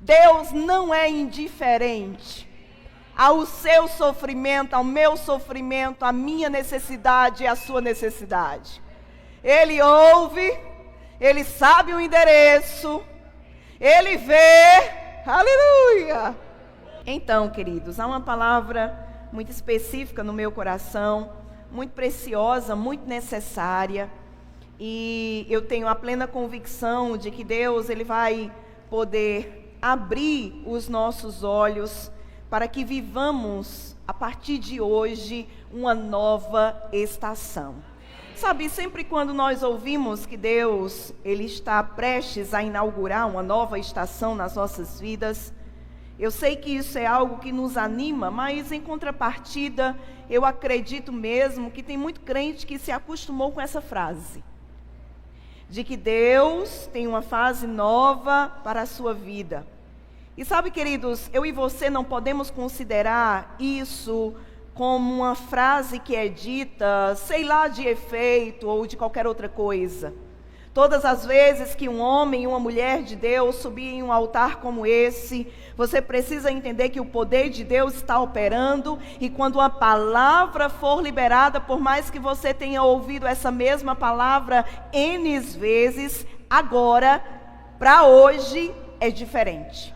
Deus não é indiferente ao seu sofrimento, ao meu sofrimento, à minha necessidade e à sua necessidade. Ele ouve, Ele sabe o endereço, Ele vê, aleluia! Então, queridos, há uma palavra muito específica no meu coração, muito preciosa, muito necessária, e eu tenho a plena convicção de que Deus, Ele vai poder abrir os nossos olhos para que vivamos, a partir de hoje, uma nova estação. Sabe, sempre quando nós ouvimos que Deus, Ele está prestes a inaugurar uma nova estação nas nossas vidas, eu sei que isso é algo que nos anima, mas em contrapartida, eu acredito mesmo que tem muito crente que se acostumou com essa frase, de que Deus tem uma fase nova para a sua vida. E sabe, queridos, eu e você não podemos considerar isso como uma frase que é dita, sei lá, de efeito ou de qualquer outra coisa. Todas as vezes que um homem e uma mulher de Deus subir em um altar como esse, você precisa entender que o poder de Deus está operando, e quando uma palavra for liberada, por mais que você tenha ouvido essa mesma palavra N vezes, agora, para hoje, é diferente.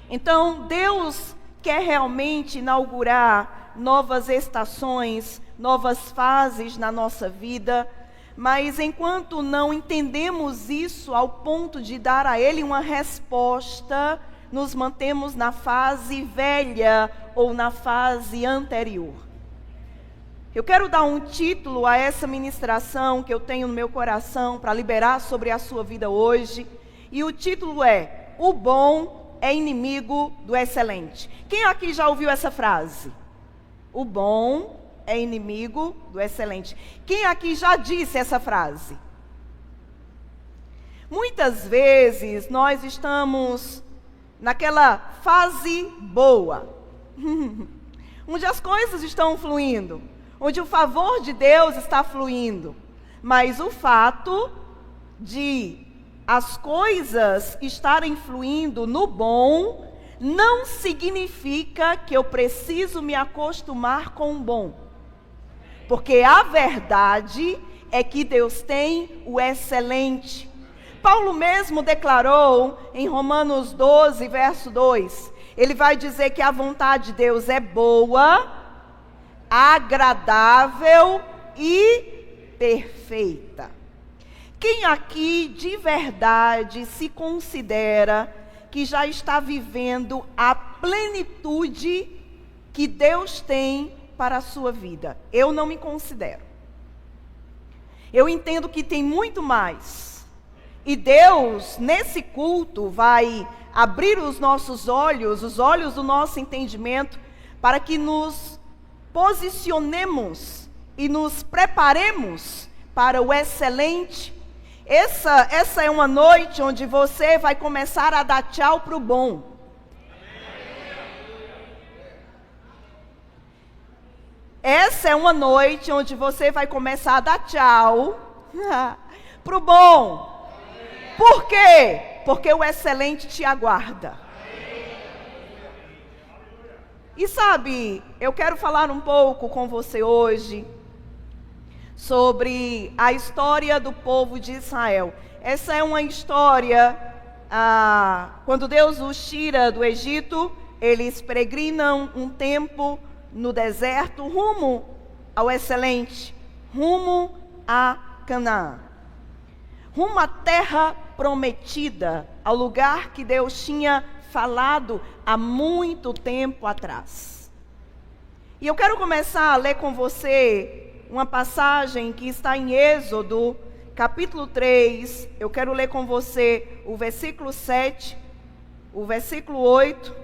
Então, Deus quer realmente inaugurar novas estações, novas fases na nossa vida, mas enquanto não entendemos isso ao ponto de dar a Ele uma resposta, nos mantemos na fase velha ou na fase anterior. Eu quero dar um título a essa ministração que eu tenho no meu coração para liberar sobre a sua vida hoje, e o título é: O Bom é Inimigo do Excelente. Quem aqui já ouviu essa frase? O bom é inimigo do excelente. Quem aqui já disse essa frase? Muitas vezes nós estamos naquela fase boa, onde as coisas estão fluindo, onde o favor de Deus está fluindo, mas o fato de as coisas estarem fluindo no bom não significa que eu preciso me acostumar com o bom. Porque a verdade é que Deus tem o excelente. Paulo mesmo declarou em Romanos 12, verso 2, ele vai dizer que a vontade de Deus é boa, agradável e perfeita. Quem aqui de verdade se considera que já está vivendo a plenitude que Deus tem para a sua vida? Eu não me considero. Eu entendo que tem muito mais. E Deus, nesse culto, vai abrir os nossos olhos, os olhos do nosso entendimento, para que nos posicionemos e nos preparemos para o excelente. Essa é uma noite onde você vai começar a dar tchau para o bom. Essa é uma noite onde você vai começar a dar tchau para o bom. Por quê? Porque o excelente te aguarda. E sabe, eu quero falar um pouco com você hoje sobre a história do povo de Israel. Essa é uma história, quando Deus os tira do Egito, eles peregrinam um tempo no deserto, rumo ao excelente, rumo a Canaã, rumo à terra prometida, ao lugar que Deus tinha falado há muito tempo atrás. E eu quero começar a ler com você uma passagem que está em Êxodo, capítulo 3, eu quero ler com você o versículo 7, o versículo 8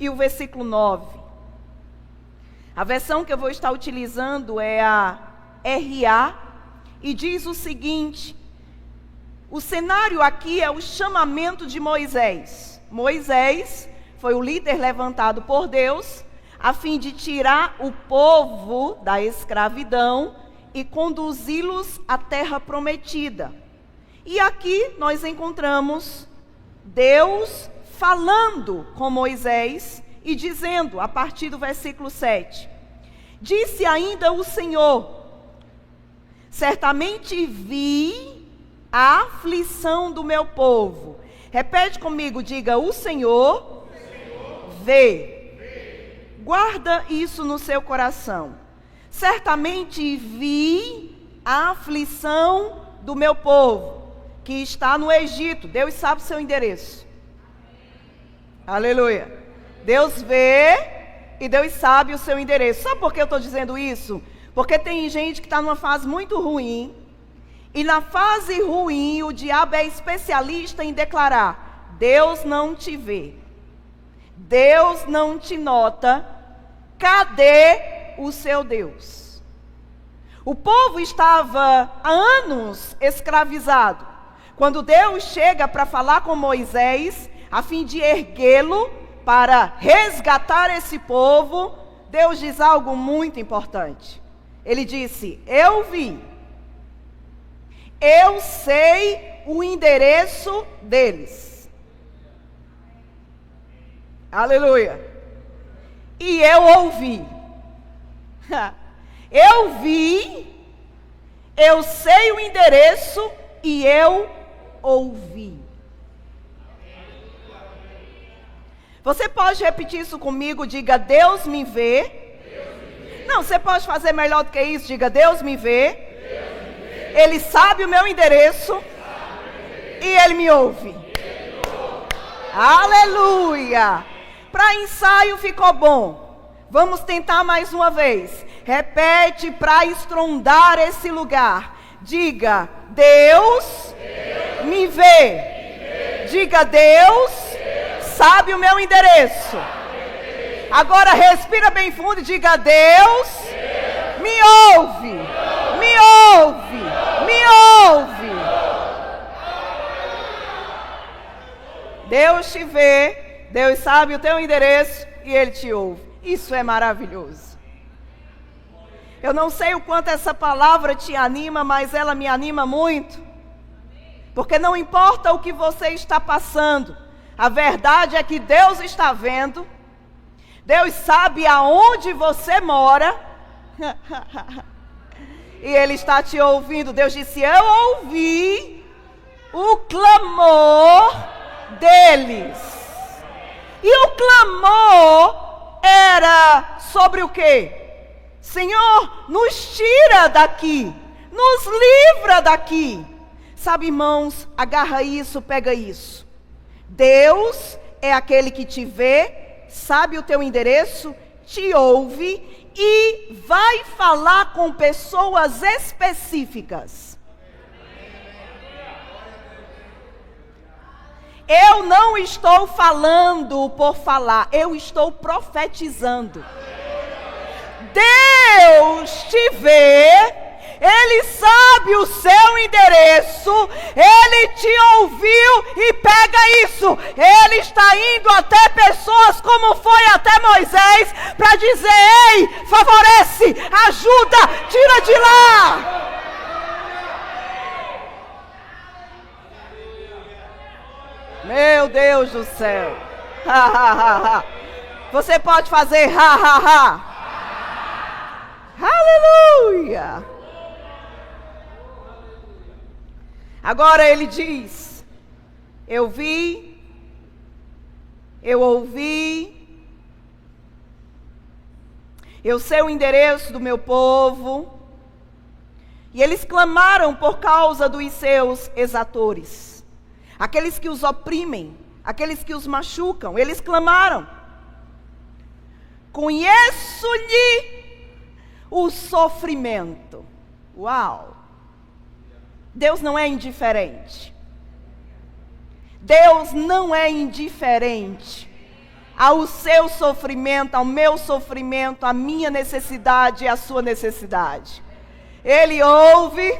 e o versículo 9. A versão que eu vou estar utilizando é a RA, e diz o seguinte: o cenário aqui é o chamamento de Moisés. Moisés foi o líder levantado por Deus, a fim de tirar o povo da escravidão e conduzi-los à terra prometida. E aqui nós encontramos Deus falando com Moisés e dizendo, a partir do versículo 7, disse ainda o Senhor, certamente vi a aflição do meu povo. Repete comigo, diga, o Senhor vê. Guarda isso no seu coração. Certamente vi a aflição do meu povo, que está no Egito. Deus sabe o seu endereço. Aleluia. Deus vê e Deus sabe o seu endereço. Sabe por que eu estou dizendo isso? Porque tem gente que está numa fase muito ruim. E na fase ruim, o diabo é especialista em declarar: Deus não te vê. Deus não te nota. Cadê o seu Deus? O povo estava há anos escravizado. Quando Deus chega para falar com Moisés, a fim de erguê-lo para resgatar esse povo, Deus diz algo muito importante. Ele disse: eu vi, eu sei o endereço deles. Aleluia. E eu ouvi. Eu vi, eu sei o endereço e eu ouvi. Você pode repetir isso comigo? Diga, Deus me vê. Não, você pode fazer melhor do que isso. Diga, Deus me vê. Ele sabe o meu endereço. E Ele me ouve. Aleluia. Para ensaio ficou bom. Vamos tentar mais uma vez. Repete para estrondar esse lugar. Diga, Deus me vê. Diga, Deus sabe o meu endereço. Agora respira bem fundo e diga, Deus me ouve. Me ouve. Me ouve. Deus te vê. Deus sabe o teu endereço e Ele te ouve. Isso é maravilhoso. Eu não sei o quanto essa palavra te anima, mas ela me anima muito. Porque não importa o que você está passando, a verdade é que Deus está vendo. Deus sabe aonde você mora. E Ele está te ouvindo. Deus disse, eu ouvi o clamor deles. E o clamor era sobre o quê? Senhor, nos tira daqui, nos livra daqui. Sabe, irmãos, agarra isso, pega isso. Deus é aquele que te vê, sabe o teu endereço, te ouve e vai falar com pessoas específicas. Eu não estou falando por falar, eu estou profetizando. Deus te vê, Ele sabe o seu endereço, Ele te ouviu e pega isso. Ele está indo até pessoas como foi até Moisés para dizer, ei, favorece, ajuda, tira de lá. Meu Deus do céu. Você pode fazer ha, ha, ha. Aleluia! Agora ele diz, eu vi, eu ouvi, eu sei o endereço do meu povo, e eles clamaram por causa dos seus exatores, aqueles que os oprimem, aqueles que os machucam, eles clamaram, conheço-lhe o sofrimento. Uau! Deus não é indiferente. Deus não é indiferente ao seu sofrimento, ao meu sofrimento, à minha necessidade e à sua necessidade. Ele ouve,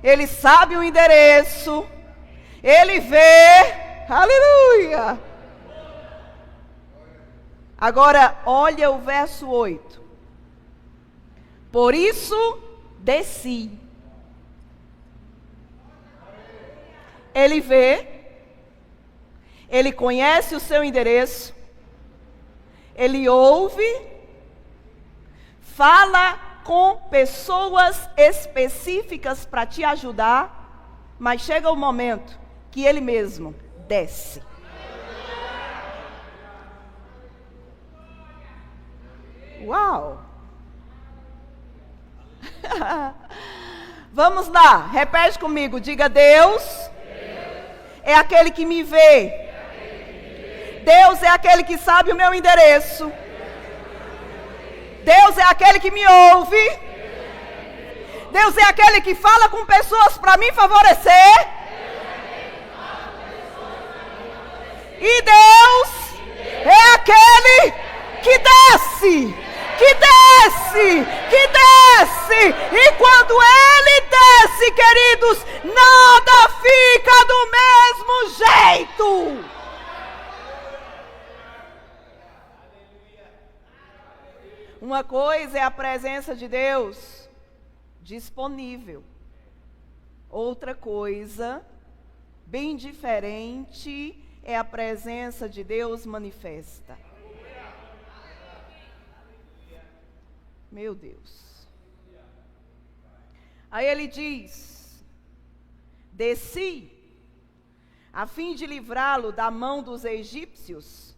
Ele sabe o endereço, Ele vê. Aleluia! Agora, olha o verso 8. Por isso, desci. Ele vê, Ele conhece o seu endereço, Ele ouve, fala com pessoas específicas para te ajudar, mas chega o momento que Ele mesmo desce. Uau! Vamos lá, repete comigo, diga: Deus é aquele que me vê. Deus é aquele que sabe o meu endereço. Deus é aquele que me ouve. Deus é aquele que fala com pessoas para me favorecer. E Deus é aquele que desce. Que desce, que desce, e quando Ele desce, queridos, nada fica do mesmo jeito. Uma coisa é a presença de Deus disponível, outra coisa, bem diferente, é a presença de Deus manifesta. Meu Deus. Aí ele diz: desci a fim de livrá-lo da mão dos egípcios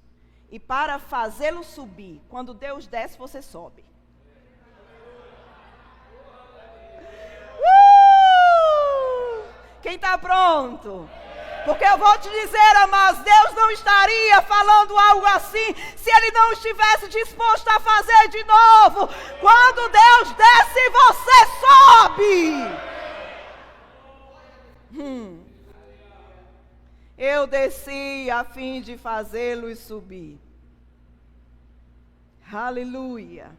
e para fazê-lo subir. Quando Deus desce, você sobe. Quem está pronto? Porque eu vou te dizer, amados, Deus não estaria falando algo assim se Ele não estivesse disposto a fazer de novo. Quando Deus desce, você sobe. Eu desci a fim de fazê-los subir. Aleluia.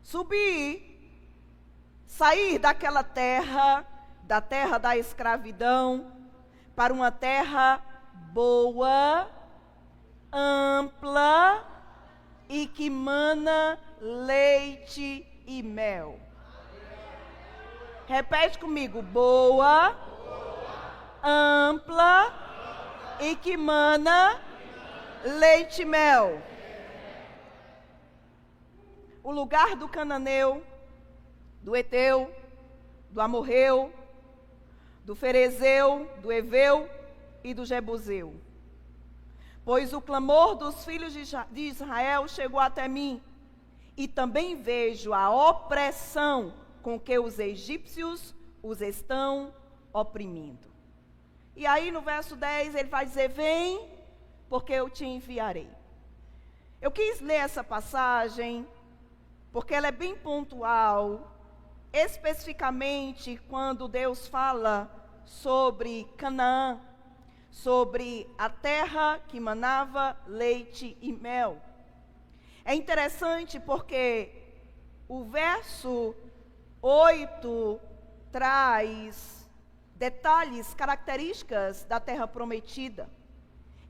Subir, sair daquela terra, da terra da escravidão, para uma terra boa, ampla e que mana leite e mel. Repete comigo: boa, ampla e que mana leite e mel. O lugar do cananeu, do eteu, do amorreu, do ferezeu, do heveu e do jebuseu. Pois o clamor dos filhos de Israel chegou até mim, e também vejo a opressão com que os egípcios os estão oprimindo. E aí no verso 10 ele vai dizer: vem, porque eu te enviarei. Eu quis ler essa passagem porque ela é bem pontual, especificamente quando Deus fala sobre Canaã, sobre a terra que manava leite e mel. É interessante porque o verso 8 traz detalhes, características da terra prometida.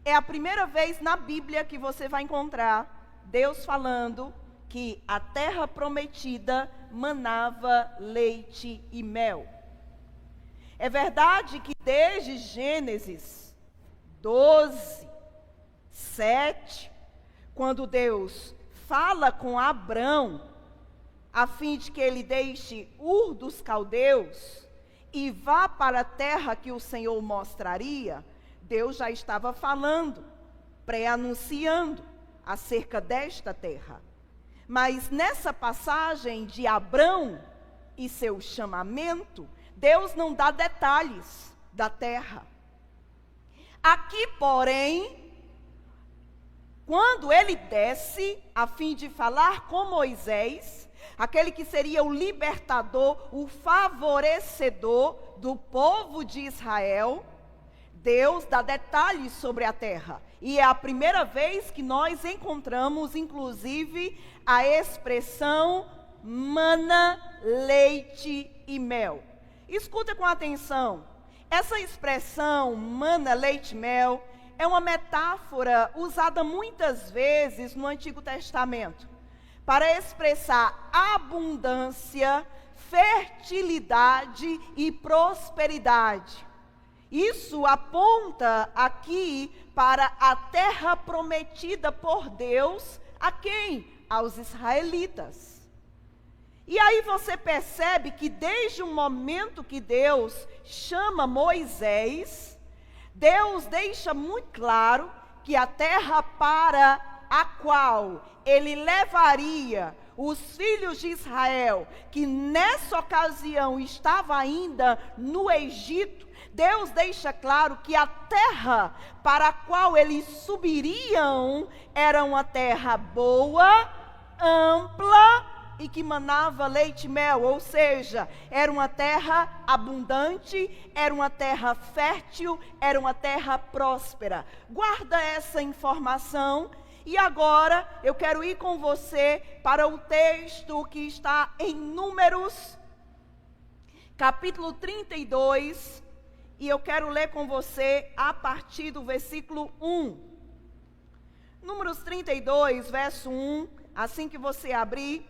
É a primeira vez na Bíblia que você vai encontrar Deus falando que a terra prometida manava leite e mel. É verdade que desde Gênesis 12, 7, quando Deus fala com Abrão, a fim de que ele deixe Ur dos caldeus e vá para a terra que o Senhor mostraria, Deus já estava falando, pré-anunciando acerca desta terra. Mas nessa passagem de Abrão e seu chamamento, Deus não dá detalhes da terra. Aqui, porém, quando ele desce a fim de falar com Moisés, aquele que seria o libertador, o favorecedor do povo de Israel, Deus dá detalhes sobre a terra. E é a primeira vez que nós encontramos, inclusive, a expressão mana, leite e mel. Escuta com atenção. Essa expressão mana, leite e mel é uma metáfora usada muitas vezes no Antigo Testamento para expressar abundância, fertilidade e prosperidade. Isso aponta aqui para a terra prometida por Deus a quem? Aos israelitas. E aí você percebe que desde o momento que Deus chama Moisés, Deus deixa muito claro que a terra para a qual ele levaria os filhos de Israel, que nessa ocasião estava ainda no Egito, Deus deixa claro que a terra para a qual eles subiriam era uma terra boa, ampla e que manava leite e mel, ou seja, era uma terra abundante, era uma terra fértil, era uma terra próspera. Guarda essa informação. E agora eu quero ir com você para o texto que está em Números, capítulo 32, e eu quero ler com você a partir do versículo 1. Números 32, verso 1, assim que você abrir,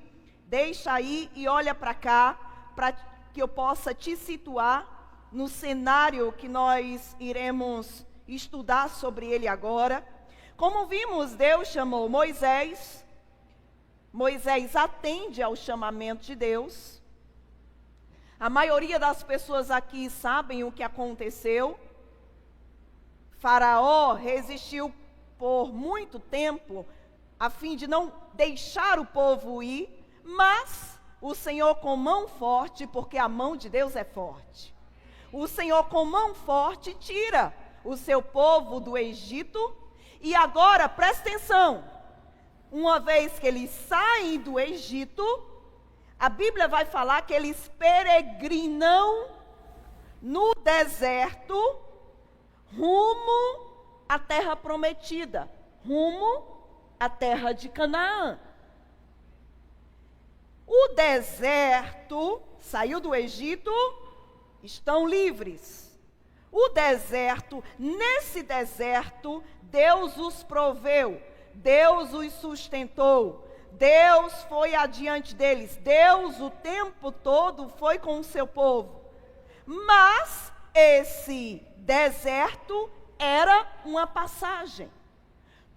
deixa aí e olha para cá, para que eu possa te situar no cenário que nós iremos estudar sobre ele agora. Como vimos, Deus chamou Moisés. Moisés atende ao chamamento de Deus. A maioria das pessoas aqui sabem o que aconteceu. Faraó resistiu por muito tempo, a fim de não deixar o povo ir, mas o Senhor com mão forte, porque a mão de Deus é forte. O Senhor com mão forte tira o seu povo do Egito. E agora, presta atenção, uma vez que eles saem do Egito, a Bíblia vai falar que eles peregrinam no deserto, rumo à terra prometida, rumo à terra de Canaã. O deserto, saiu do Egito, estão livres. O deserto, nesse deserto, Deus os proveu, Deus os sustentou, Deus foi adiante deles, Deus o tempo todo foi com o seu povo. Mas esse deserto era uma passagem.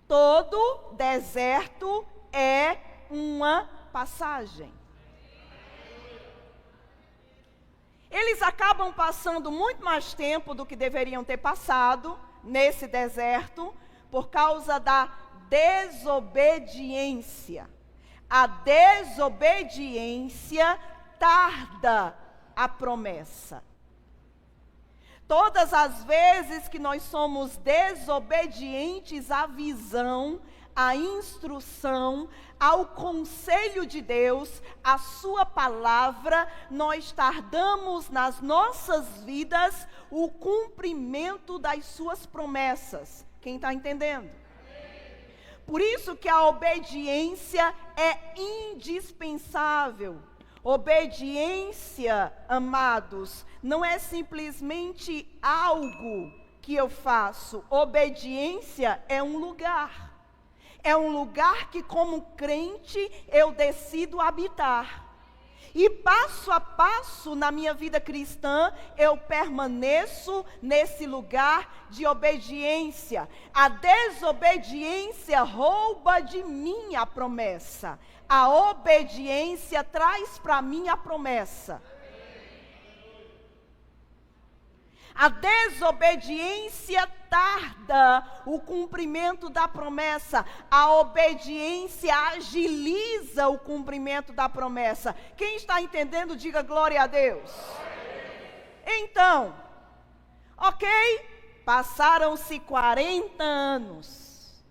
Todo deserto é uma passagem. Eles acabam passando muito mais tempo do que deveriam ter passado nesse deserto, por causa da desobediência. A desobediência tarda a promessa. Todas as vezes que nós somos desobedientes à visão, à instrução, ao conselho de Deus, à sua palavra, nós tardamos nas nossas vidas o cumprimento das suas promessas. Quem está entendendo? Por isso que a obediência é indispensável. Obediência, amados, não é simplesmente algo que eu faço. Obediência é um lugar. É um lugar que, como crente, eu decido habitar. E passo a passo na minha vida cristã, eu permaneço nesse lugar de obediência. A desobediência rouba de mim a promessa. A obediência traz para mim a promessa. A desobediência tarda o cumprimento da promessa. A obediência agiliza o cumprimento da promessa. Quem está entendendo, diga glória a Deus. Então, ok? Passaram-se 40 anos.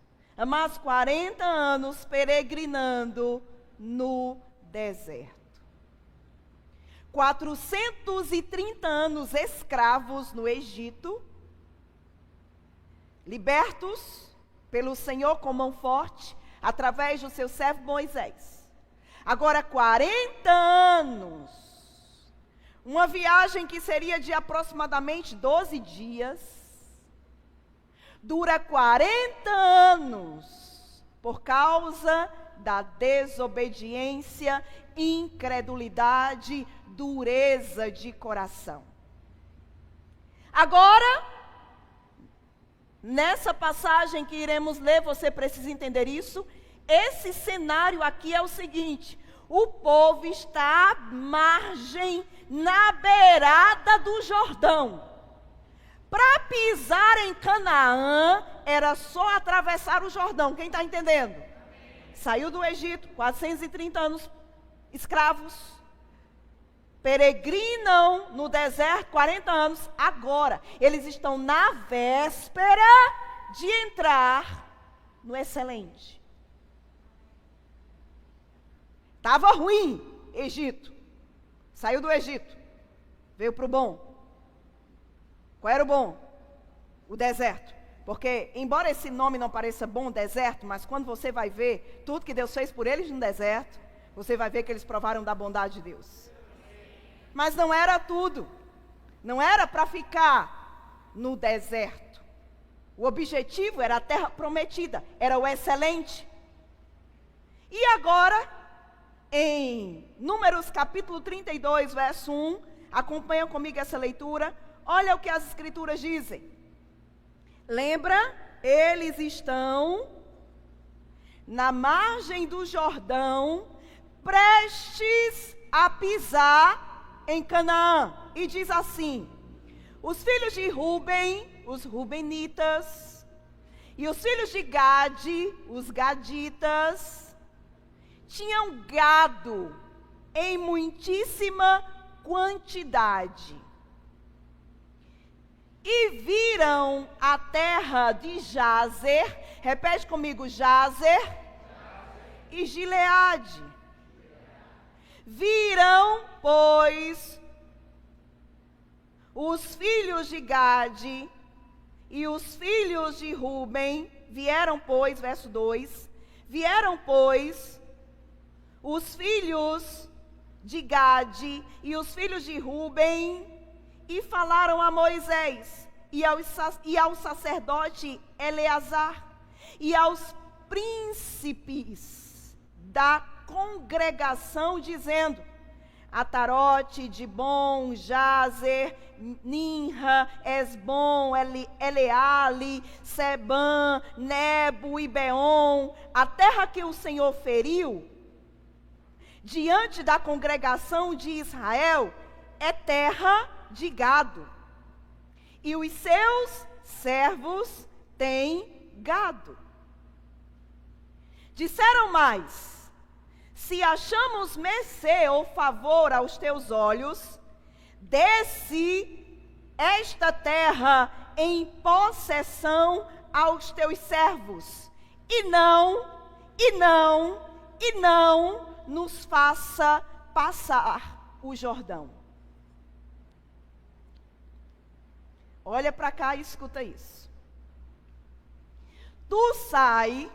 Mas 40 anos peregrinando no deserto. 430 anos escravos no Egito, libertos pelo Senhor com mão forte, através do seu servo Moisés. Agora 40 anos, uma viagem que seria de aproximadamente 12 dias, dura 40 anos, por causa da desobediência, incredulidade, dureza de coração. Agora, nessa passagem que iremos ler, você precisa entender isso. Esse cenário aqui é o seguinte: o povo está à margem, na beirada do Jordão. Para pisar em Canaã, era só atravessar o Jordão. Quem está entendendo? Saiu do Egito, 430 anos escravos. Peregrinam no deserto 40 anos. Agora, eles estão na véspera de entrar no excelente. Estava ruim, Egito. Saiu do Egito, veio para o bom. Qual era o bom? O deserto. Porque, embora esse nome não pareça bom, deserto, mas quando você vai ver tudo que Deus fez por eles no deserto, você vai ver que eles provaram da bondade de Deus. Mas não era tudo. Não era para ficar no deserto. O objetivo era a terra prometida, era o excelente. E agora, em Números capítulo 32, verso 1, acompanha comigo essa leitura. Olha o que as escrituras dizem. Lembra? Eles estão na margem do Jordão, prestes a pisar em Canaã. E diz assim: os filhos de Ruben, os rubenitas, e os filhos de Gade, os gaditas, tinham gado em muitíssima quantidade. E viram a terra de Jazer, repete comigo, Jazer e Gileade. Viram, pois, os filhos de Gade e os filhos de Ruben, vieram, pois, verso 2, vieram, pois, os filhos de Gade e os filhos de Ruben, e falaram a Moisés, e ao sacerdote Eleazar, e aos príncipes da congregação, dizendo: Atarote, Dibon, Jazer, Ninra, Esbom, Eleale, Sebam, Nebo e Beon, a terra que o Senhor feriu diante da congregação de Israel, é terra de gado, e os seus servos têm gado. Disseram mais: se achamos mercê ou favor aos teus olhos, desce esta terra em possessão aos teus servos, e não nos faça passar o Jordão. Olha para cá e escuta isso. Tu sai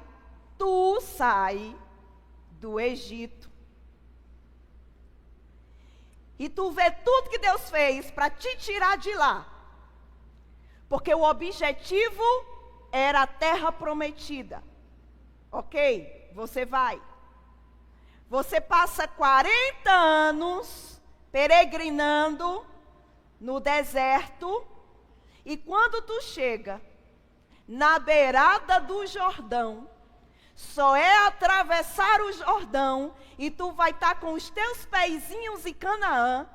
do Egito, e tu vê tudo que Deus fez para te tirar de lá, porque o objetivo era a terra prometida. Ok, você vai. Você passa 40 anos peregrinando no deserto, e quando tu chega na beirada do Jordão, só é atravessar o Jordão e tu vai estar com os teus pezinhos em Canaã,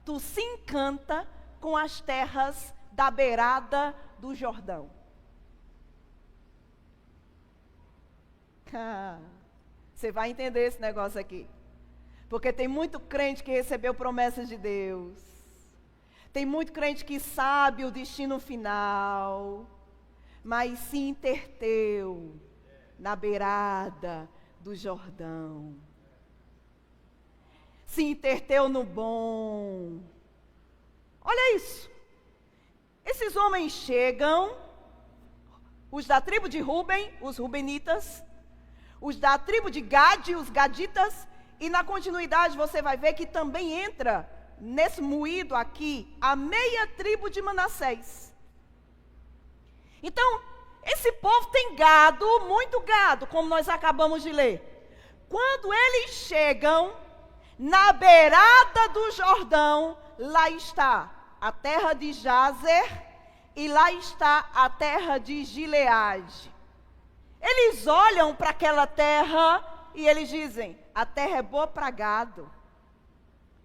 tu se encanta com as terras da beirada do Jordão. Você vai entender esse negócio aqui. Porque tem muito crente que recebeu promessas de Deus. Tem muito crente que sabe o destino final, mas se interteu na beirada do Jordão. Se interteu no bom. Olha isso. Esses homens chegam, os da tribo de Ruben, os rubenitas, os da tribo de Gade, os gaditas, e na continuidade você vai ver que também entra nesse moído aqui a meia tribo de Manassés. Então, esse povo tem gado, muito gado, como nós acabamos de ler. Quando eles chegam na beirada do Jordão, lá está a terra de Jazer e lá está a terra de Gileade. Eles olham para aquela terra e eles dizem: a terra é boa para gado.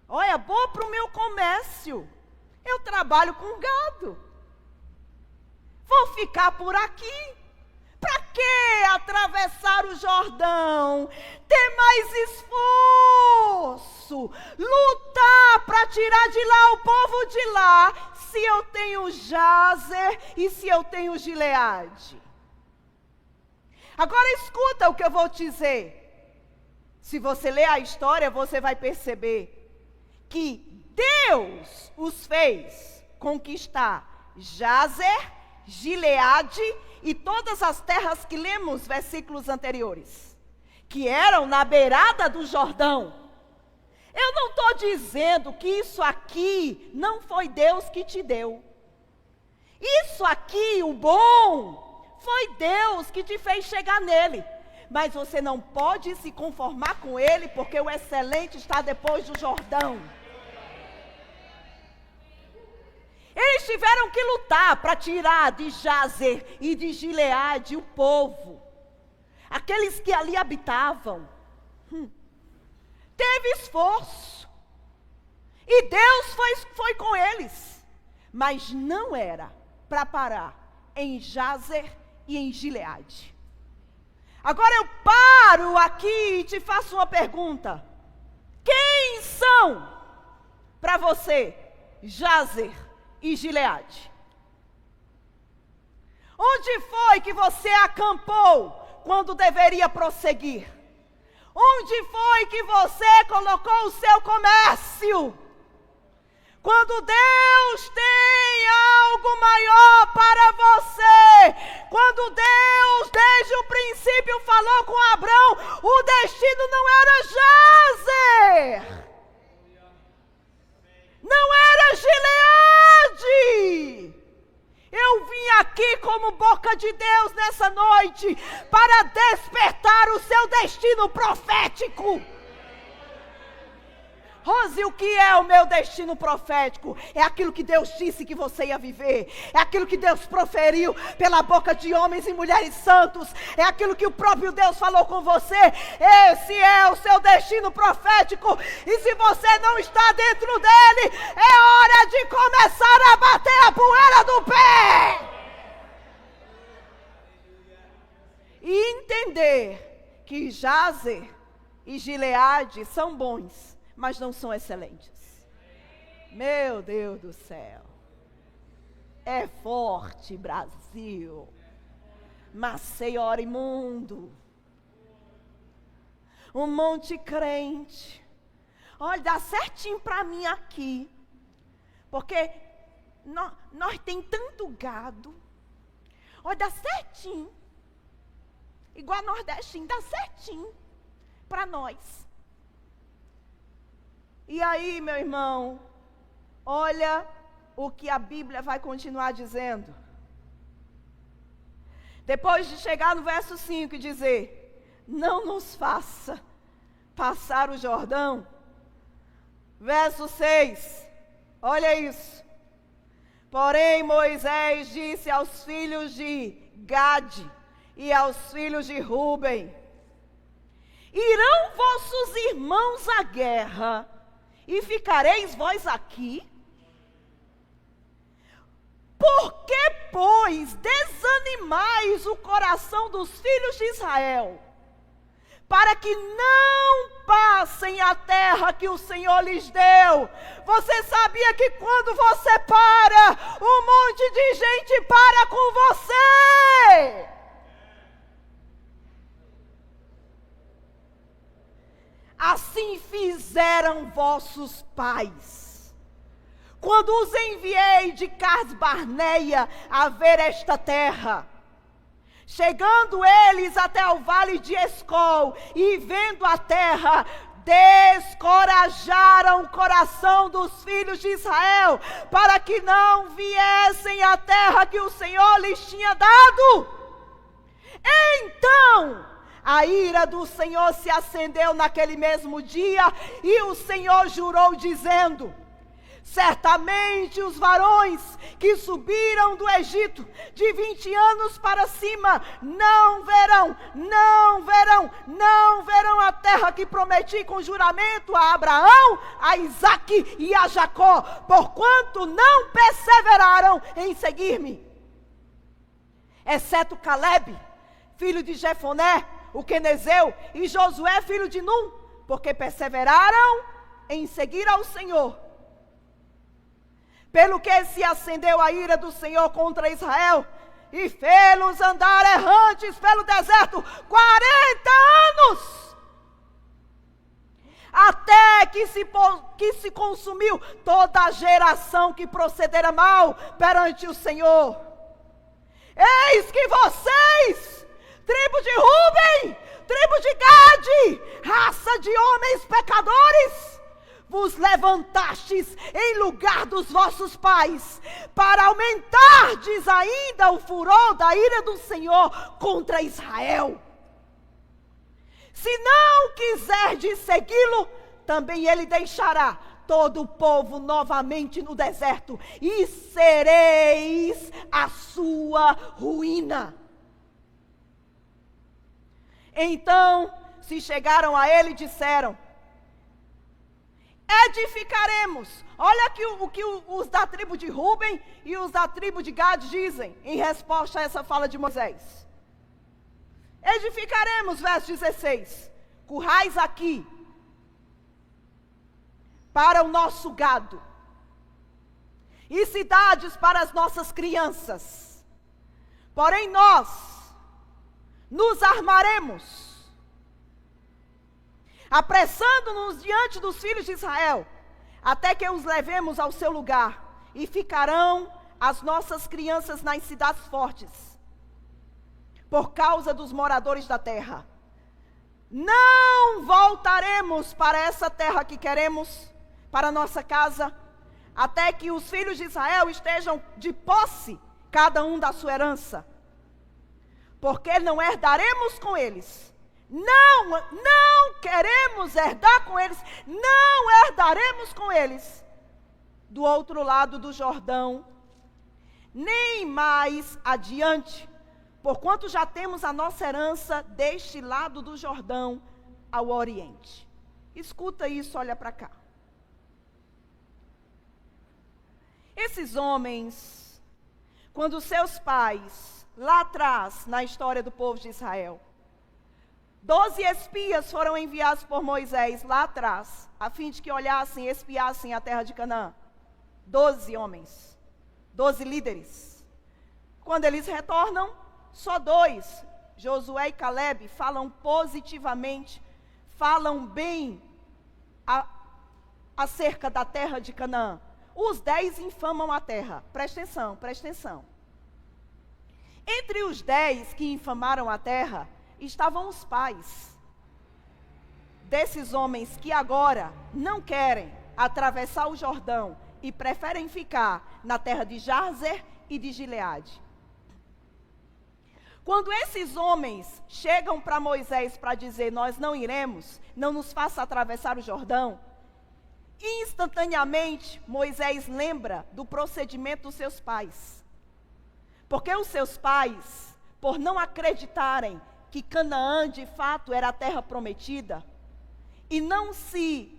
Olha, boa para o meu comércio. Eu trabalho com gado. Vou ficar por aqui. Para que atravessar o Jordão? Ter mais esforço. Lutar para tirar de lá o povo de lá. Se eu tenho Jazer e se eu tenho Gileade. Agora escuta o que eu vou te dizer. Se você ler a história, você vai perceber que Deus os fez conquistar Jazer, Gileade e todas as terras que lemos versículos anteriores, que eram na beirada do Jordão. Eu não estou dizendo que isso aqui não foi Deus que te deu. Isso aqui, o bom, foi Deus que te fez chegar nele. Mas você não pode se conformar com ele, porque o excelente está depois do Jordão. Eles tiveram que lutar para tirar de Jazer e de Gileade o povo. Aqueles que ali habitavam. Teve esforço. E Deus foi com eles. Mas não era para parar em Jazer e em Gileade. Agora eu paro aqui e te faço uma pergunta. Quem são para você Jazer e Gileade? Onde foi que você acampou quando deveria prosseguir? Onde foi que você colocou o seu comércio? Quando Deus tem algo maior para você, quando Deus desde o princípio falou com Abrão, o destino não era Jazer, não era Gileade. Eu vim aqui como boca de Deus nessa noite para despertar o seu destino profético. Rose, o que é o meu destino profético? É aquilo que Deus disse que você ia viver. É aquilo que Deus proferiu pela boca de homens e mulheres santos. É aquilo que o próprio Deus falou com você. Esse é o seu destino profético. E se você não está dentro dele, é hora de começar a bater a poeira do pé. E entender que Jazer e Gileade são bons, mas não são excelentes. Meu Deus do céu. É forte, Brasil. Maceió imundo. Um monte crente. Olha, dá certinho para mim aqui. Porque nós tem tanto gado. Olha, dá certinho. Igual nordestino, dá certinho para nós. E aí, meu irmão, olha o que a Bíblia vai continuar dizendo. Depois de chegar no verso 5 e dizer: não nos faça passar o Jordão. Verso 6, olha isso. Porém Moisés disse aos filhos de Gade e aos filhos de Rúben: irão vossos irmãos à guerra, e ficareis vós aqui? Por que, pois, desanimais o coração dos filhos de Israel, para que não passem a terra que o Senhor lhes deu? Você sabia que quando você para, um monte de gente para com você? Assim fizeram vossos pais, quando os enviei de Cades Barneia a ver esta terra. Chegando eles até o vale de Escol e vendo a terra, descorajaram o coração dos filhos de Israel, para que não viessem à terra que o Senhor lhes tinha dado. Então a ira do Senhor se acendeu naquele mesmo dia, e o Senhor jurou dizendo: Certamente os varões que subiram do Egito de 20 anos para cima não verão a terra que prometi com juramento a Abraão, a Isaque e a Jacó, porquanto não perseveraram em seguir-me. Exceto Calebe, filho de Jefoné, o quenezeu, e Josué, filho de Num, porque perseveraram em seguir ao Senhor. Pelo que se acendeu a ira do Senhor contra Israel, e fê-los andar errantes pelo deserto 40 anos, até que se consumiu toda a geração que procedera mal perante o Senhor. Eis que vocês, tribo de Ruben, tribo de Gade, raça de homens pecadores, vos levantastes em lugar dos vossos pais, para aumentardes ainda o furor da ira do Senhor contra Israel. Se não quiserdes segui-lo, também ele deixará todo o povo novamente no deserto, e sereis a sua ruína. Então se chegaram a ele e disseram: edificaremos. Olha aqui o que os da tribo de Ruben e os da tribo de Gade dizem em resposta a essa fala de Moisés. Edificaremos, verso 16, currais aqui para o nosso gado, e cidades para as nossas crianças. Porém nós nos armaremos, apressando-nos diante dos filhos de Israel, até que os levemos ao seu lugar, e ficarão as nossas crianças nas cidades fortes, por causa dos moradores da terra. Não voltaremos para essa terra que queremos, para nossa casa, até que os filhos de Israel estejam de posse, cada um da sua herança, porque não herdaremos com eles. Não queremos herdar com eles, não herdaremos com eles do outro lado do Jordão, nem mais adiante, porquanto já temos a nossa herança deste lado do Jordão ao oriente. Escuta isso, olha para cá. Esses homens, quando seus pais, lá atrás, na história do povo de Israel, 12 espias foram enviados por Moisés lá atrás, a fim de que olhassem e espiassem a terra de Canaã. 12 homens, 12 líderes. Quando eles retornam, só 2, Josué e Calebe, falam positivamente, falam bem acerca da terra de Canaã. Os 10 infamam a terra. Presta atenção, presta atenção. Entre os 10 que infamaram a terra, estavam os pais desses homens que agora não querem atravessar o Jordão e preferem ficar na terra de Jazer e de Gileade. Quando esses homens chegam para Moisés para dizer: nós não iremos, não nos faça atravessar o Jordão, instantaneamente Moisés lembra do procedimento dos seus pais. Porque os seus pais, por não acreditarem que Canaã de fato era a terra prometida, e não se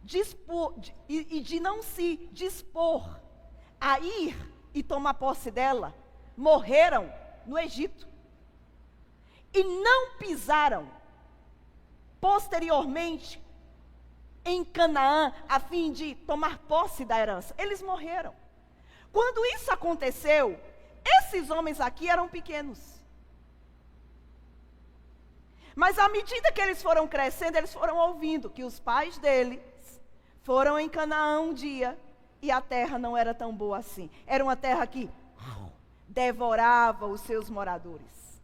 dispor a ir e tomar posse dela, morreram no Egito. E não pisaram posteriormente em Canaã a fim de tomar posse da herança. Eles morreram. Quando isso aconteceu, esses homens aqui eram pequenos. Mas à medida que eles foram crescendo, eles foram ouvindo que os pais deles foram em Canaã um dia e a terra não era tão boa assim. Era uma terra que devorava os seus moradores.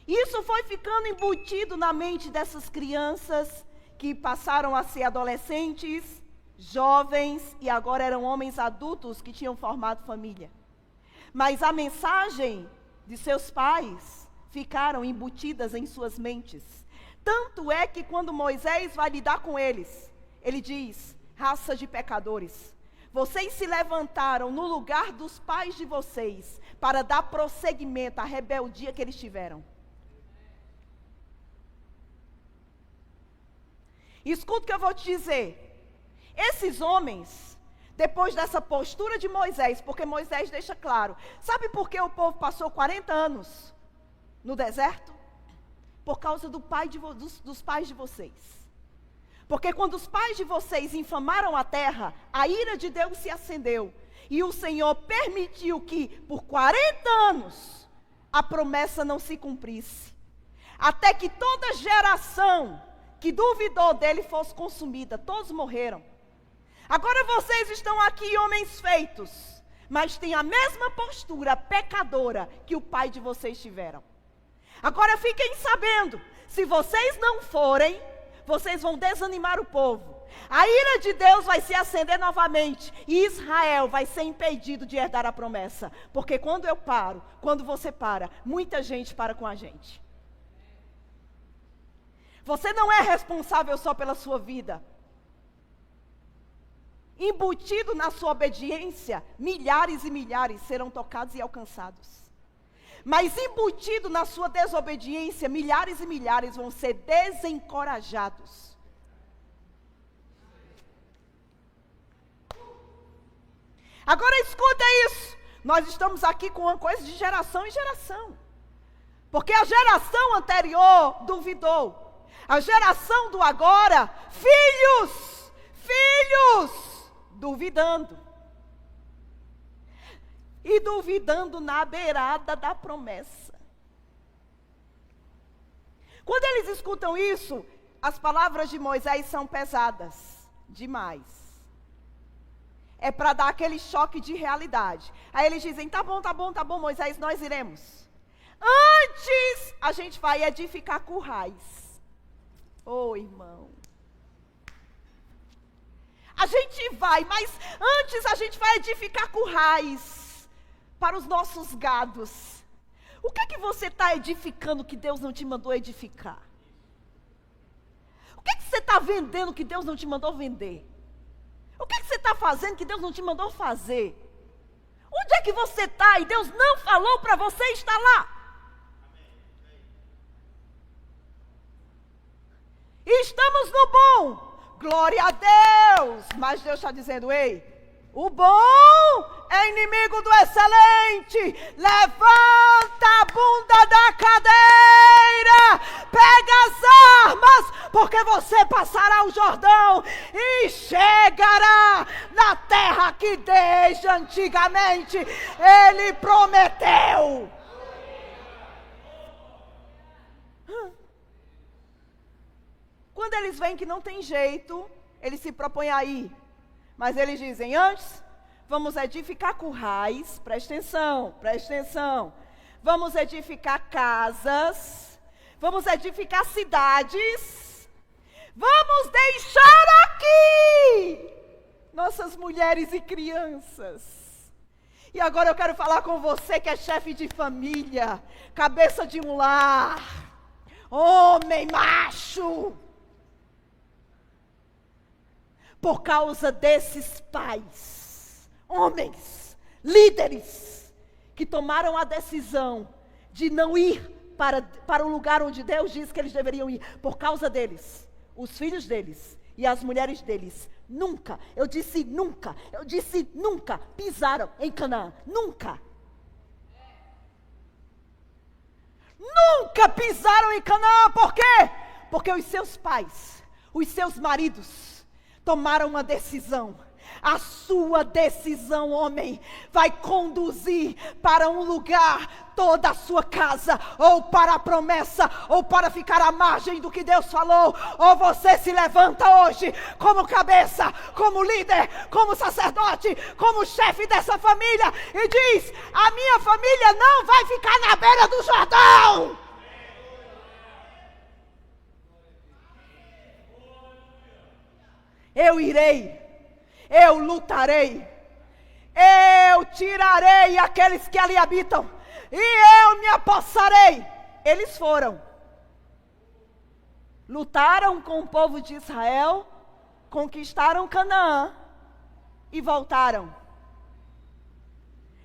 Isso foi ficando embutido na mente dessas crianças que passaram a ser adolescentes, jovens e agora eram homens adultos que tinham formado família. Mas a mensagem de seus pais ficaram embutidas em suas mentes. Tanto é que quando Moisés vai lidar com eles, ele diz: raça de pecadores, Vocês se levantaram no lugar dos pais de vocês para dar prosseguimento à rebeldia que eles tiveram. Escuta o que eu vou te dizer. Esses homens, depois dessa postura de Moisés, porque Moisés deixa claro, sabe por que o povo passou 40 anos no deserto? Por causa dos pais de vocês. Porque quando os pais de vocês infamaram a terra, a ira de Deus se acendeu. E o Senhor permitiu que, por 40 anos, a promessa não se cumprisse. Até que toda geração que duvidou dele fosse consumida. Todos morreram. Agora vocês estão aqui, homens feitos, mas têm a mesma postura pecadora que o pai de vocês tiveram. Agora fiquem sabendo, se vocês não forem, vocês vão desanimar o povo. A ira de Deus vai se acender novamente e Israel vai ser impedido de herdar a promessa. Porque quando eu paro, quando você para, muita gente para com a gente. Você não é responsável só pela sua vida. Embutido na sua obediência, milhares e milhares serão tocados e alcançados. Mas embutido na sua desobediência, milhares e milhares vão ser desencorajados. Agora escuta isso. Nós estamos aqui com uma coisa de geração em geração. Porque a geração anterior duvidou. A geração do agora, filhos, duvidando. E duvidando na beirada da promessa. Quando eles escutam isso, as palavras de Moisés são pesadas demais. É para dar aquele choque de realidade. Aí eles dizem, tá bom, Moisés, nós iremos. Antes, a gente vai edificar currais. Ô, irmão. A gente vai, mas antes a gente vai edificar currais para os nossos gados. O que é que você está edificando que Deus não te mandou edificar? O que é que você está vendendo que Deus não te mandou vender? O que é que você está fazendo que Deus não te mandou fazer? Onde é que você está e Deus não falou para você estar lá? Estamos no bom. Glória a Deus. Mas Deus está dizendo, ei, o bom é inimigo do excelente. Levanta a bunda da cadeira. Pega as armas, porque você passará o Jordão e chegará na terra que desde antigamente Ele prometeu. Quando eles veem que não tem jeito, eles se propõem a ir. Mas eles dizem, antes, vamos edificar currais, presta atenção. Vamos edificar casas, vamos edificar cidades, vamos deixar aqui nossas mulheres e crianças. E agora eu quero falar com você que é chefe de família, cabeça de um lar, homem macho. Por causa desses pais, homens, líderes, que tomaram a decisão de não ir para o lugar onde Deus disse que eles deveriam ir. Por causa deles, os filhos deles e as mulheres deles, nunca pisaram em Canaã. Nunca pisaram em Canaã. Por quê? Porque os seus pais, os seus maridos, tomaram uma decisão. A sua decisão, homem, vai conduzir para um lugar toda a sua casa, ou para a promessa, ou para ficar à margem do que Deus falou. Ou você se levanta hoje como cabeça, como líder, como sacerdote, como chefe dessa família e diz, a minha família não vai ficar na beira do Jordão. Eu irei, eu lutarei, eu tirarei aqueles que ali habitam, e eu me apossarei. Eles foram, lutaram com o povo de Israel, conquistaram Canaã, e voltaram.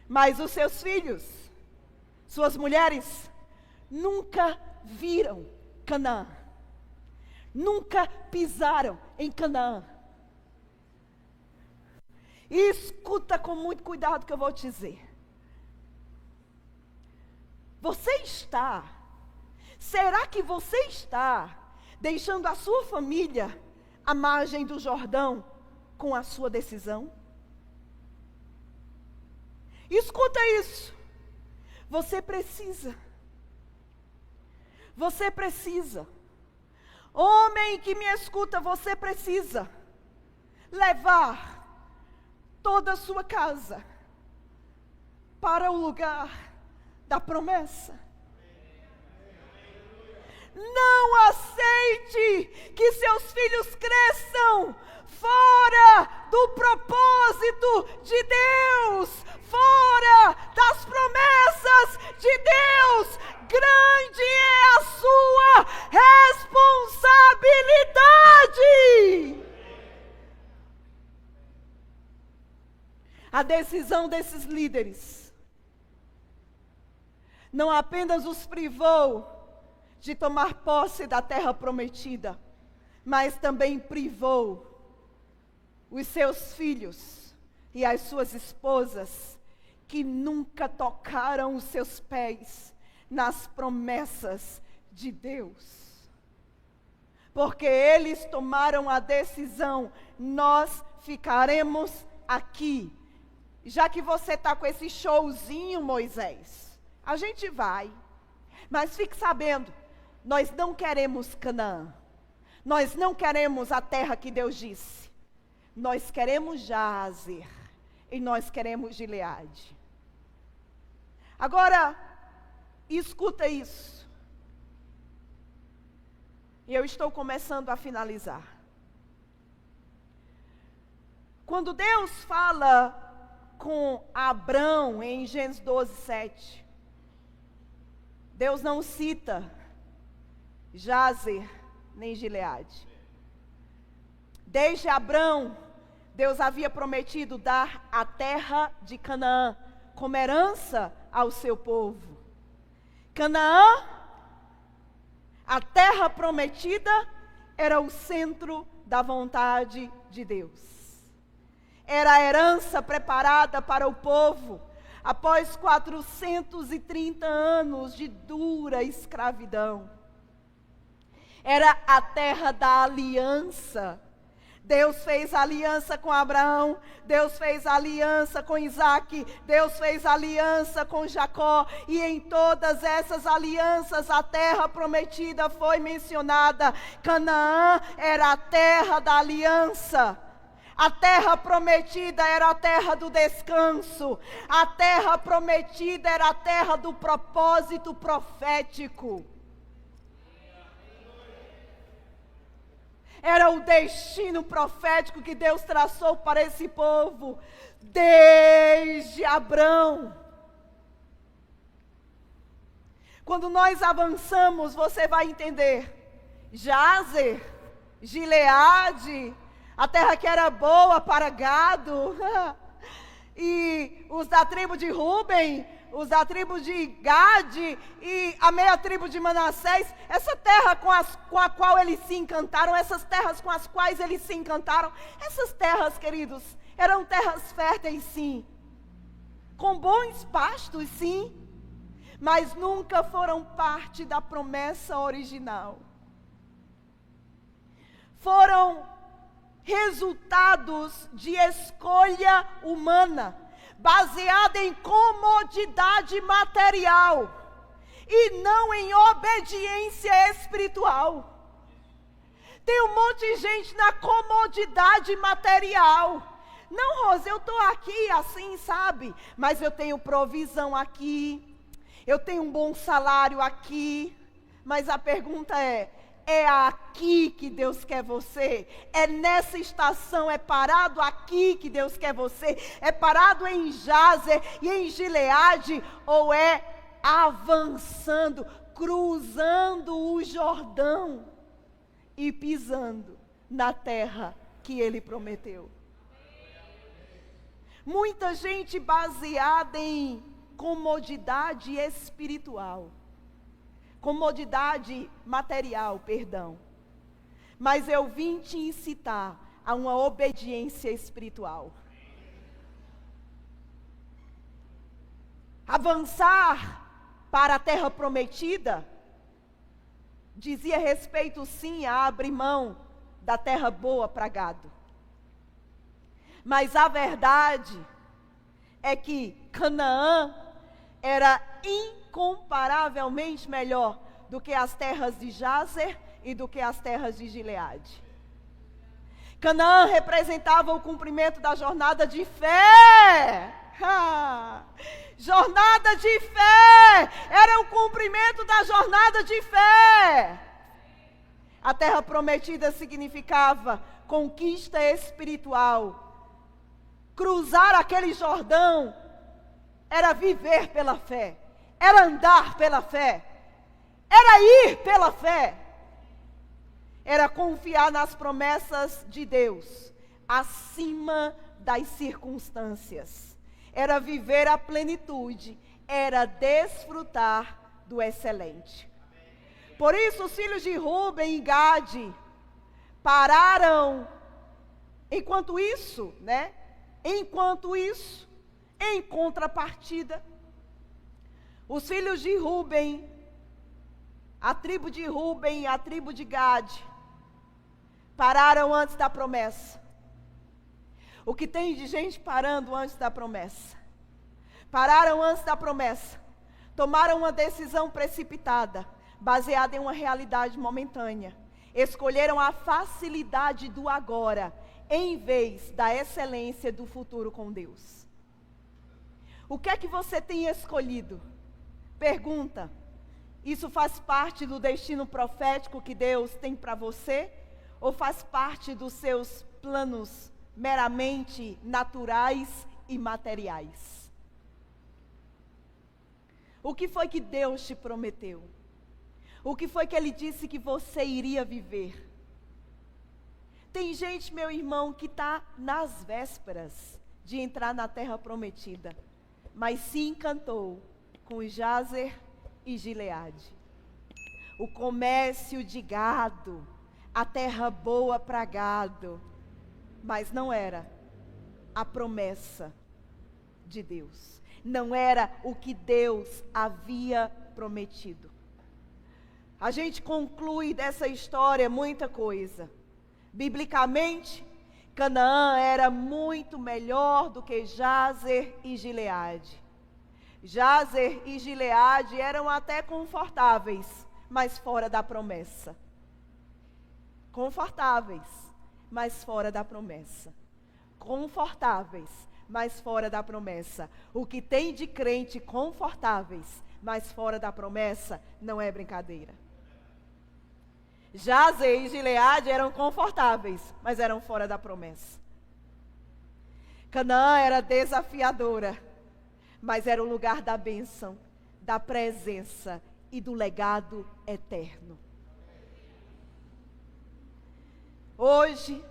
Mas os seus filhos, suas mulheres, nunca viram Canaã. Nunca pisaram em Canaã. E escuta com muito cuidado o que eu vou te dizer. Será que você está deixando a sua família à margem do Jordão com a sua decisão? Escuta isso. Você precisa. Homem que me escuta, você precisa levar toda a sua casa para o lugar da promessa. Não aceite que seus filhos cresçam fora do propósito de Deus, fora das promessas de Deus. Grande é a sua responsabilidade. A decisão desses líderes não apenas os privou de tomar posse da terra prometida, mas também privou os seus filhos e as suas esposas, que nunca tocaram os seus pés nas promessas de Deus. Porque eles tomaram a decisão: nós ficaremos aqui. Já que você está com esse showzinho, Moisés, a gente vai. Mas fique sabendo, nós não queremos Canaã. Nós não queremos a terra que Deus disse. Nós queremos Jazer. E nós queremos Gileade. Agora, escuta isso. E eu estou começando a finalizar. Quando Deus fala com Abrão em Gênesis 12:7, Deus não cita Jazer nem Gileade. Desde Abrão, Deus havia prometido dar a terra de Canaã como herança ao seu povo. Canaã, a terra prometida, era o centro da vontade de Deus. Era a herança preparada para o povo após 430 anos de dura escravidão. Era a terra da aliança. Deus fez aliança com Abraão, Deus fez aliança com Isaac, Deus fez aliança com Jacó, e em todas essas alianças a terra prometida foi mencionada. Canaã era a terra da aliança. A terra prometida era a terra do descanso. A terra prometida era a terra do propósito profético. Era o destino profético que Deus traçou para esse povo desde Abrão. Quando nós avançamos, você vai entender. Jazer, Gileade, a terra que era boa para gado, e os da tribo de Ruben, os da tribo de Gade e a meia tribo de Manassés, essa terra com a qual eles se encantaram, essas terras com as quais eles se encantaram, essas terras, queridos, eram terras férteis, sim, com bons pastos, sim, mas nunca foram parte da promessa original. Foram resultados de escolha humana, baseada em comodidade material e não em obediência espiritual. Tem um monte de gente na comodidade material. Não, Rose, eu estou aqui assim, sabe? Mas eu tenho provisão aqui, eu tenho um bom salário aqui. Mas a pergunta é aqui que Deus quer você? É nessa estação, é parado aqui que Deus quer você? É parado em Jazer e em Gileade? Ou é avançando, cruzando o Jordão e pisando na terra que Ele prometeu? Muita gente baseada em comodidade espiritual. Comodidade material, perdão. Mas eu vim te incitar a uma obediência espiritual. Avançar para a terra prometida dizia respeito sim a abrir mão da terra boa para gado. Mas a verdade é que Canaã era incomparavelmente melhor do que as terras de Jazer e do que as terras de Gileade. Canaã representava o cumprimento da jornada de fé. Jornada de fé, era o cumprimento da jornada de fé. A terra prometida significava conquista espiritual. Cruzar aquele Jordão era viver pela fé, era andar pela fé, era ir pela fé, era confiar nas promessas de Deus, acima das circunstâncias. Era viver a plenitude, era desfrutar do excelente. Por isso os filhos de Rúben e Gade pararam. Enquanto isso, em contrapartida, os filhos de Rúben, a tribo de Rúben e a tribo de Gade, pararam antes da promessa. O que tem de gente parando antes da promessa? Pararam antes da promessa. Tomaram uma decisão precipitada, baseada em uma realidade momentânea. Escolheram a facilidade do agora, em vez da excelência do futuro com Deus. O que é que você tem escolhido? Pergunta. Isso faz parte do destino profético que Deus tem para você? Ou faz parte dos seus planos meramente naturais e materiais? O que foi que Deus te prometeu? O que foi que Ele disse que você iria viver? Tem gente, meu irmão, que está nas vésperas de entrar na terra prometida, mas se encantou com Jazer e Gileade. O comércio de gado, a terra boa para gado, mas não era a promessa de Deus. Não era o que Deus havia prometido. A gente conclui dessa história muita coisa. Biblicamente, Canaã era muito melhor do que Jazer e Gileade. Jazer e Gileade eram até confortáveis, mas fora da promessa. Confortáveis, mas fora da promessa. Confortáveis, mas fora da promessa. O que tem de crente confortáveis, mas fora da promessa, não é brincadeira. Jazer e Gileade eram confortáveis, mas eram fora da promessa. Canaã era desafiadora, mas era o lugar da bênção, da presença e do legado eterno. Hoje,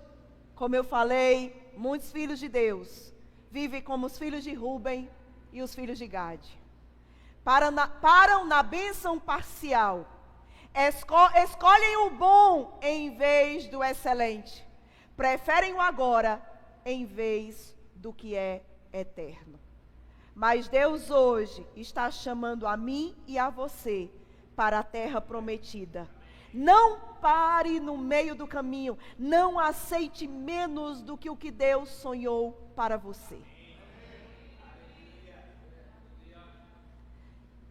como eu falei, muitos filhos de Deus vivem como os filhos de Rúben e os filhos de Gade. Param na bênção parcial. Escolhem o bom em vez do excelente. Preferem o agora em vez do que é eterno. Mas Deus hoje está chamando a mim e a você para a terra prometida. Não pare no meio do caminho. Não aceite menos do que o que Deus sonhou para você.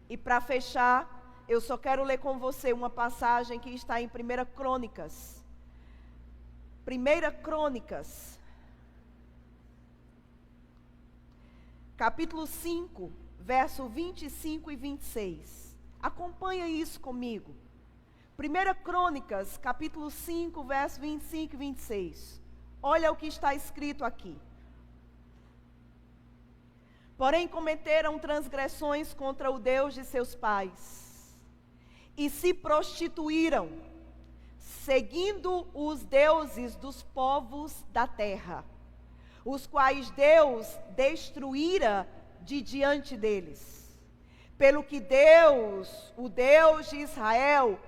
E para fechar, eu só quero ler com você uma passagem que está em 1 Crônicas. 1 Crônicas, capítulo 5, verso 25 e 26. Acompanha isso comigo. 1 Crônicas, capítulo 5, verso 25 e 26. Olha o que está escrito aqui. Porém cometeram transgressões contra o Deus de seus pais, e se prostituíram, seguindo os deuses dos povos da terra, os quais Deus destruíra de diante deles. Pelo que Deus, o Deus de Israel,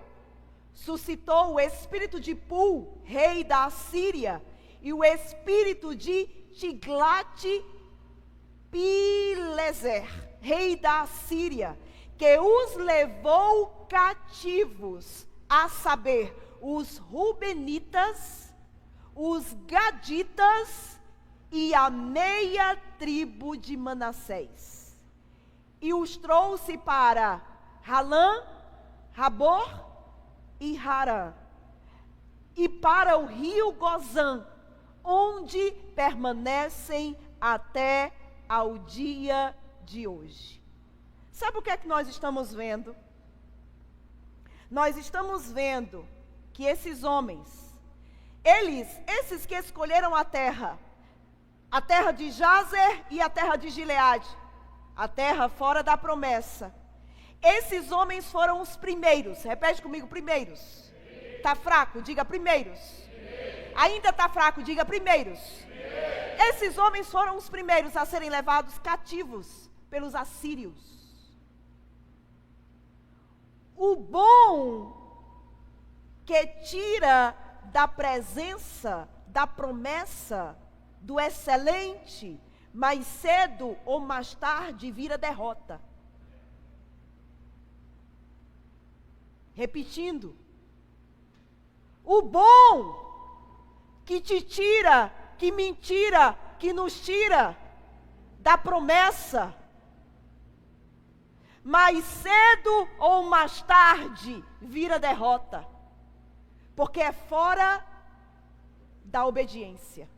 suscitou o espírito de Pul, rei da Assíria, e o espírito de Tiglat-Pileser, rei da Assíria, que os levou cativos, a saber, os Rubenitas, os Gaditas e a meia tribo de Manassés. E os trouxe para Halã, Rabor e Harã, e para o rio Gozã, onde permanecem até ao dia de hoje. Sabe o que é que nós estamos vendo? Nós estamos vendo que esses homens, esses que escolheram a terra de Jazer e a terra de Gileade, a terra fora da promessa, esses homens foram os primeiros. Repete comigo, primeiros. Está fraco? Diga primeiros. Ainda está fraco? Diga primeiros. Esses homens foram os primeiros a serem levados cativos pelos assírios. O bom que tira da presença, da promessa, do excelente, mais cedo ou mais tarde vira derrota. Repetindo, o bom que te tira, que me tira, que nos tira da promessa, mais cedo ou mais tarde vira derrota, porque é fora da obediência.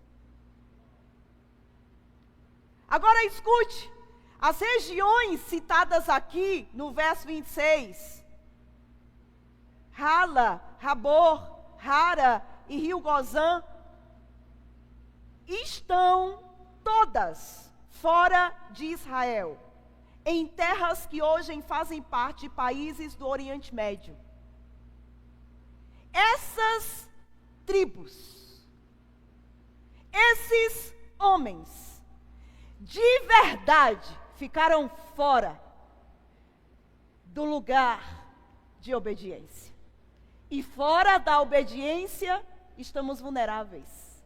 Agora escute, as regiões citadas aqui no verso 26, Hala, Rabor, Hara e rio Gozã, estão todas fora de Israel, em terras que hoje fazem parte de países do Oriente Médio. Essas tribos, esses homens, de verdade, ficaram fora do lugar de obediência. E fora da obediência, estamos vulneráveis.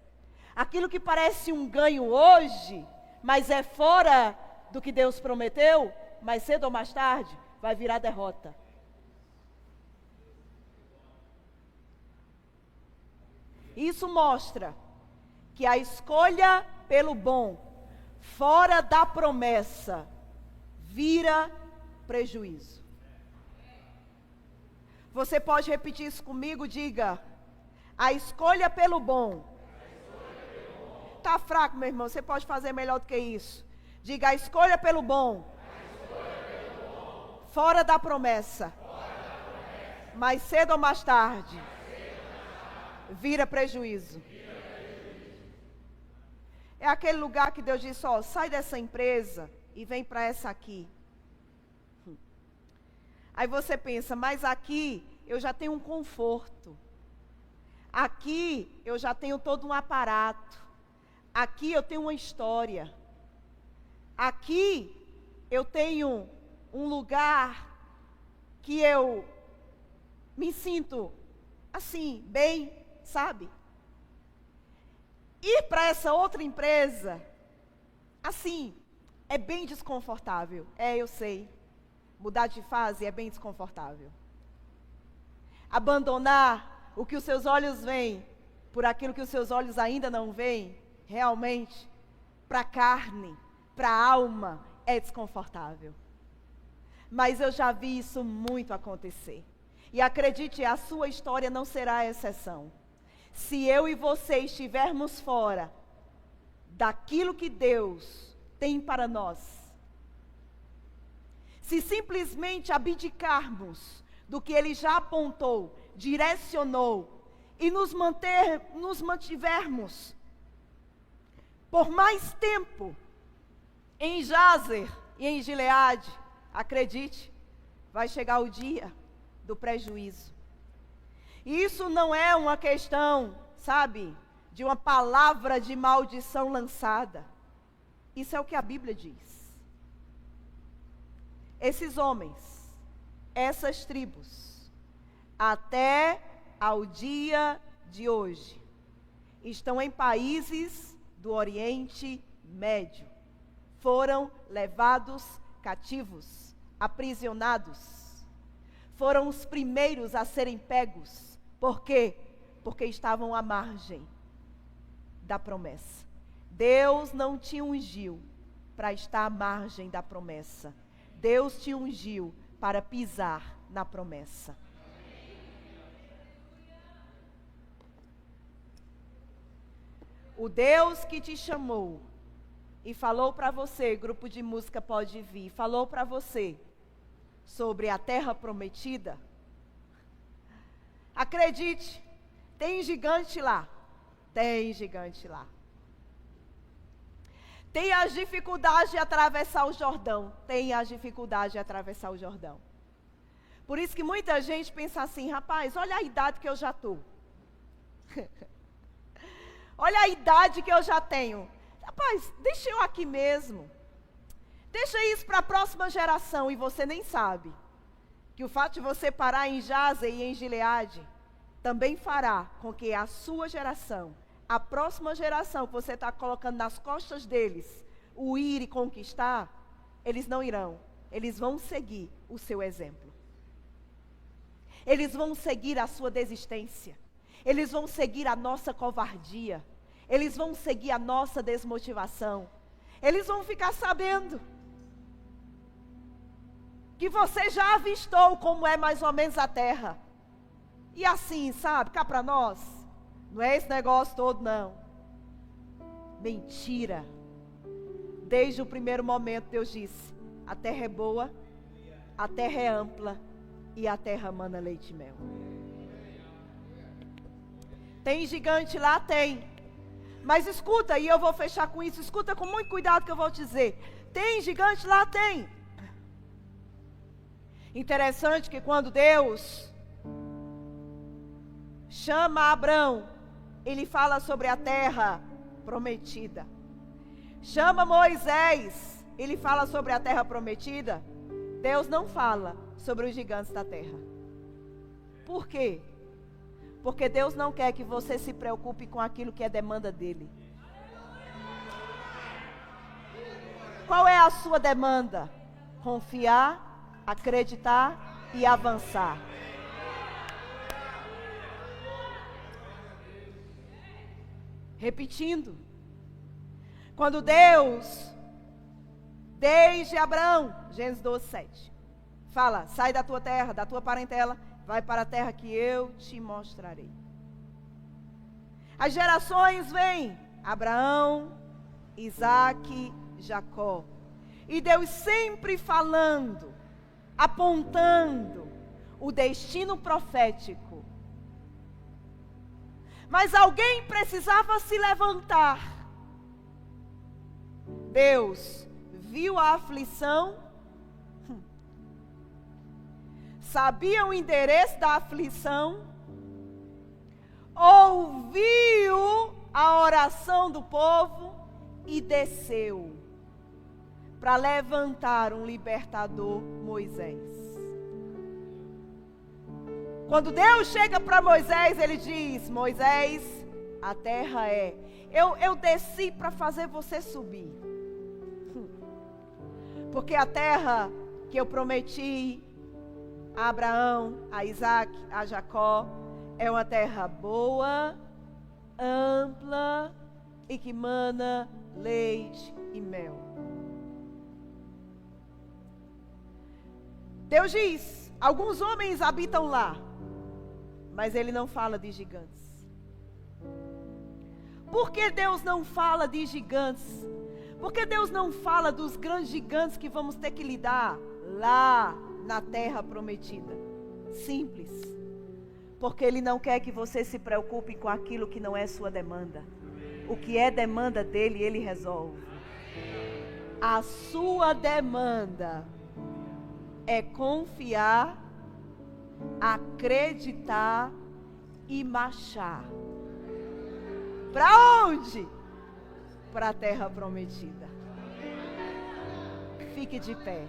Aquilo que parece um ganho hoje, mas é fora do que Deus prometeu, mais cedo ou mais tarde, vai virar derrota. Isso mostra que a escolha pelo bom, fora da promessa, vira prejuízo. Você pode repetir isso comigo? Diga: a escolha pelo bom. Está fraco, meu irmão, você pode fazer melhor do que isso. Diga: a escolha pelo bom. Fora da promessa. Mais cedo ou mais tarde, vira prejuízo. É aquele lugar que Deus disse: ó, sai dessa empresa e vem para essa aqui. Aí você pensa: mas aqui eu já tenho um conforto. Aqui eu já tenho todo um aparato. Aqui eu tenho uma história. Aqui eu tenho um lugar que eu me sinto assim, bem, sabe? Ir para essa outra empresa, assim, é bem desconfortável. É, eu sei. Mudar de fase é bem desconfortável. Abandonar o que os seus olhos veem por aquilo que os seus olhos ainda não veem, realmente, para a carne, para a alma, é desconfortável. Mas eu já vi isso muito acontecer. E acredite, a sua história não será a exceção. Se eu e você estivermos fora daquilo que Deus tem para nós, se simplesmente abdicarmos do que Ele já apontou, direcionou, e nos mantivermos por mais tempo em Jazer e em Gileade, acredite, vai chegar o dia do prejuízo. E isso não é uma questão, sabe, de uma palavra de maldição lançada. Isso é o que a Bíblia diz. Esses homens, essas tribos, até ao dia de hoje, estão em países do Oriente Médio. Foram levados cativos, aprisionados. Foram os primeiros a serem pegos. Por quê? Porque estavam à margem da promessa. Deus não te ungiu para estar à margem da promessa. Deus te ungiu para pisar na promessa. O Deus que te chamou e falou para você, grupo de música pode vir, falou para você sobre a terra prometida. Acredite, tem gigante lá. Tem gigante lá. Tem as dificuldades de atravessar o Jordão. Tem as dificuldades de atravessar o Jordão. Por isso que muita gente pensa assim, rapaz, olha a idade que eu já estou. Olha a idade que eu já tenho. Rapaz, deixa eu aqui mesmo. Deixa isso para a próxima geração. E você nem sabe que o fato de você parar em Jaze e em Gileade também fará com que a sua geração, a próxima geração que você está colocando nas costas deles, o ir e conquistar, eles não irão. Eles vão seguir o seu exemplo. Eles vão seguir a sua desistência. Eles vão seguir a nossa covardia. Eles vão seguir a nossa desmotivação. Eles vão ficar sabendo que você já avistou como é mais ou menos a terra. E assim, sabe, cá para nós, não é esse negócio todo não. Mentira. Desde o primeiro momento Deus disse, a terra é boa, a terra é ampla e a terra mana leite e mel. Tem gigante lá? Tem. Mas escuta, e eu vou fechar com isso, escuta com muito cuidado que eu vou te dizer. Tem gigante lá? Tem. Interessante que quando Deus chama Abrão, ele fala sobre a terra prometida. Chama Moisés, ele fala sobre a terra prometida. Deus não fala sobre os gigantes da terra. Por quê? Porque Deus não quer que você se preocupe com aquilo que é demanda dele. Qual é a sua demanda? Confiar, acreditar e avançar. Repetindo. Quando Deus, desde Abraão, Gênesis 12, 7, fala, sai da tua terra, da tua parentela, vai para a terra que eu te mostrarei. As gerações vêm, Abraão, Isaque, Jacó. E Deus sempre falando, apontando o destino profético. Mas alguém precisava se levantar. Deus viu a aflição, sabia o endereço da aflição, ouviu a oração do povo e desceu para levantar um libertador, Moisés. Quando Deus chega para Moisés, ele diz, Moisés, a terra é, eu desci para fazer você subir. Porque a terra que eu prometi a Abraão, a Isaac, a Jacó, é uma terra boa, ampla e que mana leite e mel. Deus diz, alguns homens habitam lá, mas ele não fala de gigantes. Por que Deus não fala de gigantes? Por que Deus não fala dos grandes gigantes que vamos ter que lidar lá na terra prometida? Simples. Porque Ele não quer que você se preocupe com aquilo que não é sua demanda. O que é demanda dEle, Ele resolve. A sua demanda é confiar, acreditar e marchar. Para onde? Para a terra prometida. Fique de pé.